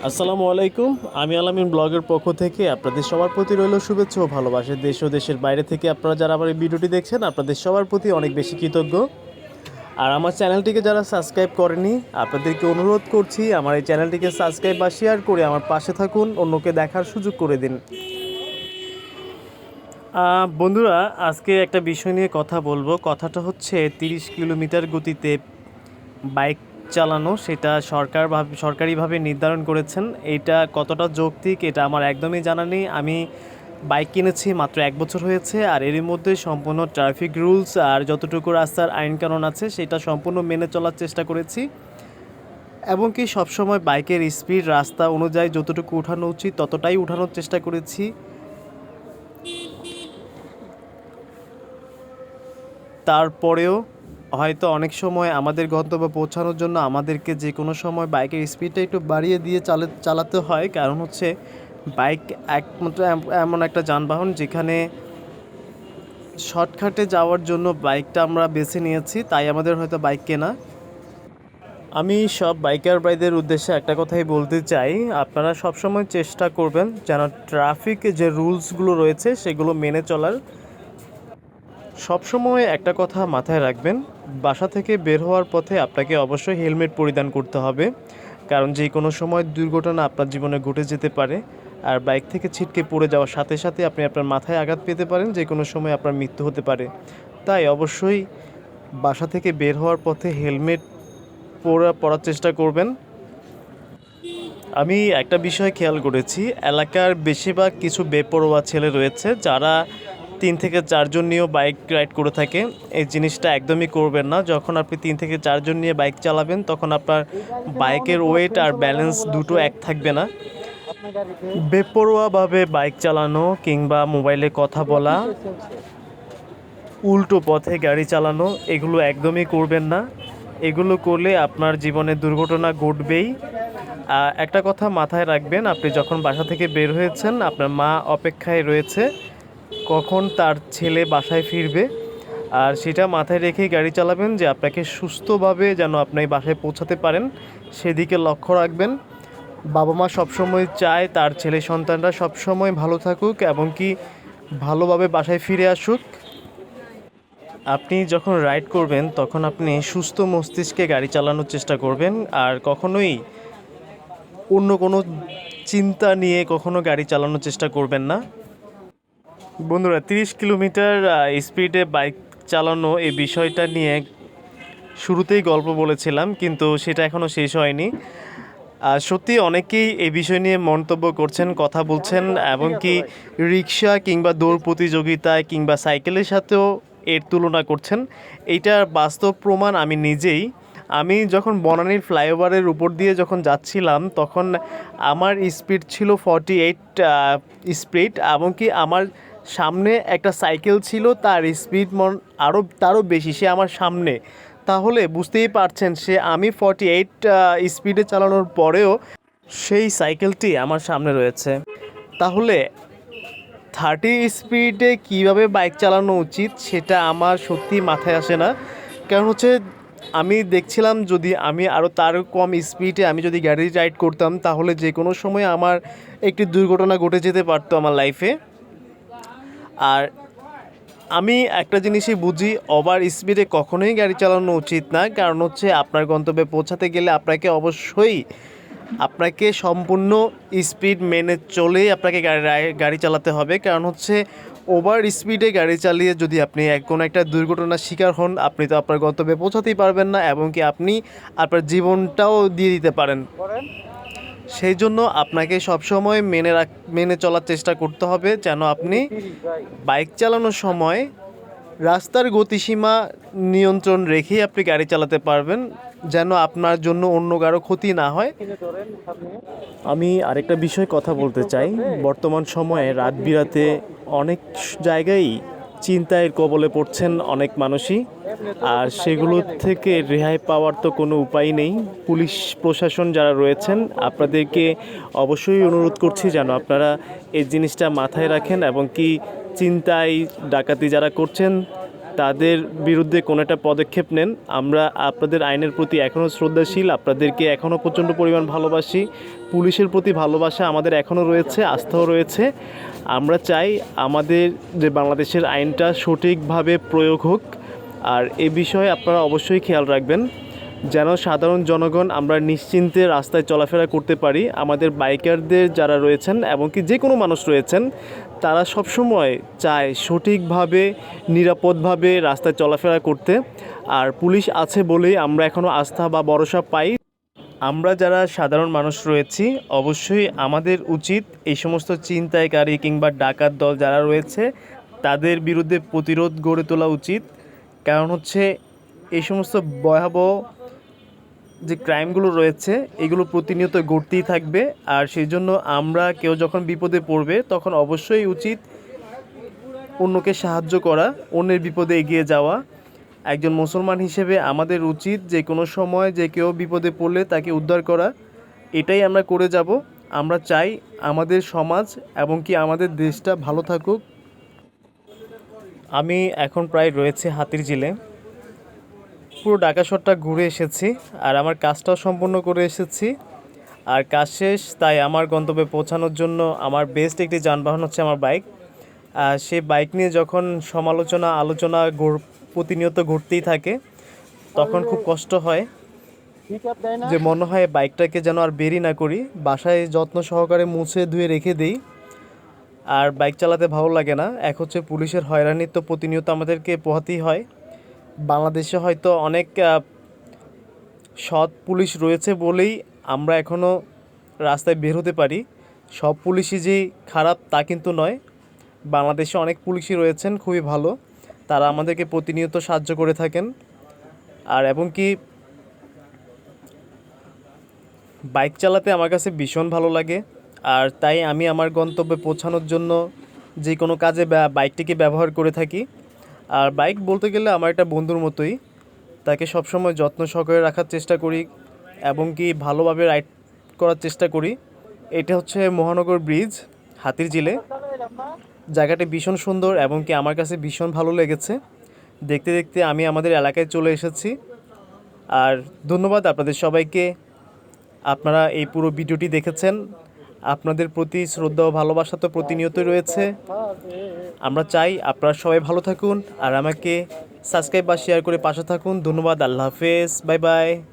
আসসালামু আলাইকুম। আমি আলামিন ব্লগের পক্ষ থেকে আপনাদের সবার প্রতি রইল শুভেচ্ছা ও ভালোবাসা। দেশ ও দেশের বাইরে থেকে আপনারা যারা আমার এই ভিডিওটি দেখছেন, আপনাদের সবার প্রতি অনেক বেশি কৃতজ্ঞ। আর আমার চ্যানেলটিকে যারা সাবস্ক্রাইব করেনি, আপনাদেরকে অনুরোধ করছি আমার এই চ্যানেলটিকে সাবস্ক্রাইব বা শেয়ার করে আমার পাশে থাকুন, অন্যকে দেখার সুযোগ করে দিন। বন্ধুরা, আজকে একটা বিষয় নিয়ে কথা বলবো। কথাটা হচ্ছে 30 কিলোমিটার গতিতে বাইক চালানো, সেটা সরকারিভাবে নির্ধারণ করেছেন। এটা কতটা যৌক্তিক এটা আমার একদমই জানা নেই। আমি বাইক কিনেছি মাত্র 1 বছর হয়েছে, আর এরই মধ্যে সম্পূর্ণ ট্রাফিক রুলস আর যতটুকু রাস্তার আইনকানুন আছে সেটা সম্পূর্ণ মেনে চলার চেষ্টা করেছি, এবং কি সবসময় বাইকের স্পিড রাস্তা অনুযায়ী যতটুকু উঠানো উচিত ততটাই উঠানোর চেষ্টা করেছি। তারপরেও হয়তো অনেক সময় আমাদের গন্তব্যে পৌঁছানোর জন্য আমাদেরকে যে কোনো সময় বাইকের স্পিডটা একটু বাড়িয়ে দিয়ে চালাতে হয়, কারণ হচ্ছে বাইক একমাত্র এমন একটা যানবাহন যেখানে শর্টকাটে যাওয়ার জন্য বাইকটা আমরা বেছে নিয়েছি, তাই আমাদের হয়তো বাইক কেনা। আমি সব বাইকার ভাইদের উদ্দেশ্যে একটা কথাই বলতে চাই, আপনারা সবসময় চেষ্টা করবেন যেন ট্রাফিক যে রুলসগুলো রয়েছে সেগুলো মেনে চলার। সবসময় একটা কথা মাথায় রাখবেন, বাসা থেকে বের হওয়ার পথে আপনাকে অবশ্যই হেলমেট পরিধান করতে হবে, কারণ যে কোনো সময় দুর্ঘটনা আপনার জীবনে ঘটে যেতে পারে। আর বাইক থেকে ছিটকে পড়ে যাওয়ার সাথে সাথে আপনি আপনার মাথায় আঘাত পেতে পারেন, যে কোনো সময় আপনার মৃত্যু হতে পারে। তাই অবশ্যই বাসা থেকে বের হওয়ার পথে হেলমেট পরার চেষ্টা করবেন। আমি একটা বিষয় খেয়াল করেছি, এলাকার বেশিরভাগ কিছু বেপরোয়া ছেলে রয়েছে যারা 3 থেকে 4 জন নিয়েও বাইক রাইড করে থাকে। এই জিনিসটা একদমই করবেন না। যখন আপনি 3 থেকে 4 জন নিয়ে বাইক চালাবেন তখন আপনার বাইকের ওয়েট আর ব্যালেন্স দুটো এক থাকবে না। বেপরোয়াভাবে বাইক চালানো কিংবা মোবাইলে কথা বলা, উল্টো পথে গাড়ি চালানো, এগুলো একদমই করবেন না। এগুলো করলে আপনার জীবনে দুর্ঘটনা ঘটবেই। একটা কথা মাথায় রাখবেন, আপনি যখন বাসা থেকে বের হয়েছেন আপনার মা অপেক্ষায় রয়েছে কখন তার ছেলে বাসায় ফিরবে, আর সেটা মাথায় রেখেই গাড়ি চালাবেন যে আপনাকে সুস্থভাবে যেন আপনি বাসায় পৌঁছাতে পারেন, সেদিকে লক্ষ্য রাখবেন। বাবা মা সবসময় চায় তার ছেলে সন্তানরা সবসময় ভালো থাকুক এবং কি ভালোভাবে বাসায় ফিরে আসুক। আপনি যখন রাইড করবেন তখন আপনি সুস্থ মস্তিষ্কে গাড়ি চালানোর চেষ্টা করবেন, আর কখনোই অন্য কোনো চিন্তা নিয়ে কখনো গাড়ি চালানোর চেষ্টা করবেন না। বন্ধুরা, 30 কিলোমিটার স্পিডে বাইক চালানো এই বিষয়টা নিয়ে শুরুতেই গল্প বলেছিলাম, কিন্তু সেটা এখনও শেষ হয়নি। সত্যি অনেকেই এই বিষয় নিয়ে মন্তব্য করছেন, কথা বলছেন, এবং কি রিক্সা কিংবা দৌড় প্রতিযোগিতায় কিংবা সাইকেলের সাথেও এর তুলনা করছেন। এইটার বাস্তব প্রমাণ আমি নিজেই। আমি যখন বনানীর ফ্লাইওভারের উপর দিয়ে যখন যাচ্ছিলাম তখন আমার স্পিড ছিল 48 স্পিড, এবং কি আমার সামনে একটা সাইকেল ছিল, তার স্পিড তারও বেশি, সে আমার সামনে। তাহলে বুঝতেই পারছেন আমি 48 স্পিডে চালানোর পরেও সেই সাইকেলটি আমার সামনে রয়েছে। তাহলে 30 স্পিডে কীভাবে বাইক চালানো উচিত সেটা আমার সত্যি মাথায় আসে না। কারণ হচ্ছে আমি দেখছিলাম যদি আমি আরও তার কম স্পিডে আমি যদি গাড়ি রাইড করতাম তাহলে যে কোনো সময় আমার একটি দুর্ঘটনা ঘটে যেতে পারতো আমার লাইফে। আর আমি একটা জিনিসই বুঝি, ওভার স্পিডে কখনোই গাড়ি চালানো উচিত না, কারণ হচ্ছে আপনার গন্তব্যে পৌঁছাতে গেলে আপনাকে সম্পূর্ণ স্পিড মেনে চলেই আপনাকে গাড়ি চালাতে হবে। কারণ হচ্ছে ওভার স্পিডে গাড়ি চালিয়ে যদি আপনি কোনো একটা দুর্ঘটনার শিকার হন, আপনি তো আপনার গন্তব্যে পৌঁছাতেই পারবেন না, এবং কি আপনি আপনার জীবনটাও দিয়ে দিতে পারেন। সেই জন্য আপনাকে সবসময় মেনে চলার চেষ্টা করতে হবে যেন আপনি বাইক চালানোর সময় রাস্তার গতিসীমা নিয়ন্ত্রণ রেখেই আপনি গাড়ি চালাতে পারবেন, যেন আপনার জন্য অন্য কারো ক্ষতি না হয়। আমি আরেকটা বিষয় কথা বলতে চাই, বর্তমান সময়ে রাত বিরাতে অনেক জায়গায় চিন্তার কবলে পড়ছেন অনেক মানুষই, আর সেগুলো থেকে রেহাই পাওয়ার তো কোনো উপায় নেই। পুলিশ প্রশাসন যারা রয়েছেন আপনাদেরকে অবশ্যই অনুরোধ করছি যেন আপনারা এই জিনিসটা মাথায় রাখেন, এবং কি চিন্তায় ডাকাতি যারা করছেন তাদের বিরুদ্ধে কোনো একটা পদক্ষেপ নেন। আমরা আপনাদের আইনের প্রতি এখনও শ্রদ্ধাশীল, আপনাদেরকে এখনও প্রচণ্ড পরিমাণ ভালোবাসি। পুলিশের প্রতি ভালোবাসা আমাদের এখনও রয়েছে, আস্থাও রয়েছে। আমরা চাই আমাদের যে বাংলাদেশের আইনটা সঠিকভাবে প্রয়োগ হোক। আর এ বিষয়ে আপনারা অবশ্যই খেয়াল রাখবেন যেন সাধারণ জনগণ আমরা নিশ্চিন্তে রাস্তায় চলাফেরা করতে পারি। আমাদের বাইকারদের যারা রয়েছেন এবং কি যে কোনো মানুষ রয়েছেন, তারা সবসময় চায় সঠিকভাবে নিরাপদভাবে রাস্তায় চলাফেরা করতে। আর পুলিশ আছে বলেই আমরা এখনও আস্থা বা ভরসা পাই। আমরা যারা সাধারণ মানুষ রয়েছি, অবশ্যই আমাদের উচিত এই সমস্ত ছিনতাইকারী কিংবা ডাকাত দল যারা রয়েছে তাদের বিরুদ্ধে প্রতিরোধ গড়ে তোলা উচিত। কারণ হচ্ছে এই সমস্ত ভয়াবহ যে ক্রাইমগুলো রয়েছে এগুলো প্রতিনিয়ত ঘটতেই থাকবে। আর সেই জন্য আমরা কেউ যখন বিপদে পড়বে তখন অবশ্যই উচিত অন্যকে সাহায্য করা, অন্যের বিপদে এগিয়ে যাওয়া। একজন মুসলমান হিসেবে আমাদের উচিত যে কোনো সময় যে কেউ বিপদে পড়লে তাকে উদ্ধার করা। এটাই আমরা করে যাব। আমরা চাই আমাদের সমাজ এবং কি আমাদের দেশটা ভালো থাকুক। আমি এখন প্রায় রয়েছে হাতিরঝিলে। পুরো ঢাকা শহরটা ঘুরে এসেছি আর আমার কাজটাও সম্পূর্ণ করে এসেছি। আর কাজ শেষ, তাই আমার গন্তব্যে পৌঁছানোর জন্য আমার বেস্ট একটি যানবাহন হচ্ছে আমার বাইক। সেই বাইক নিয়ে যখন সমালোচনা আলোচনা প্রতিনিয়ত ঘটতেই থাকে তখন খুব কষ্ট হয়, যে মনে হয় বাইকটাকে যেন আর বেরি না করি, বাসায় যত্ন সহকারে মুছে ধুয়ে রেখে দিই। আর বাইক চালাতে ভালো লাগে না। এক হচ্ছে পুলিশের হয়রানি তো প্রতিনিয়ত আমাদেরকে পোহাতেই হয়। বাংলাদেশে হয়তো অনেক সৎ পুলিশ রয়েছে বলেই আমরা এখনও রাস্তায় বের হতে পারি। সব পুলিশই যে খারাপ তা কিন্তু নয়। বাংলাদেশে অনেক পুলিশই রয়েছেন খুবই ভালো, তারা আমাদেরকে প্রতিনিয়ত সাহায্য করে থাকেন। আর এবং কি বাইক চালাতে আমার কাছে ভীষণ ভালো লাগে। আর তাই আমি আমার গন্তব্যে পৌঁছানোর জন্য যে কোনো কাজে বাইকটিকে ব্যবহার করে থাকি। আর বাইক বলতে গেলে আমার একটা বন্ধুর মতোই, তাকে সবসময় যত্ন সহকারে রাখার চেষ্টা করি এবং কি ভালোভাবে রাইড করার চেষ্টা করি। এটা হচ্ছে মহানগর ব্রিজ, হাতিরঝিলে। জায়গাটি ভীষণ সুন্দর এবং কি আমার কাছে ভীষণ ভালো লেগেছে। দেখতে দেখতে আমি আমাদের এলাকায় চলে এসেছি। আর ধন্যবাদ আপনাদের সবাইকে, আপনারা এই পুরো ভিডিওটি দেখেছেন। আপনাদের প্রতি শ্রদ্ধা ও ভালোবাসা তো প্রতিনিয়তই রয়েছে। আমরা চাই আপনারা সবাই ভালো থাকুন আর আমাকে সাবস্ক্রাইব বা শেয়ার করে পাশে থাকুন। ধন্যবাদ। আল্লাহ হাফেজ। Bye bye.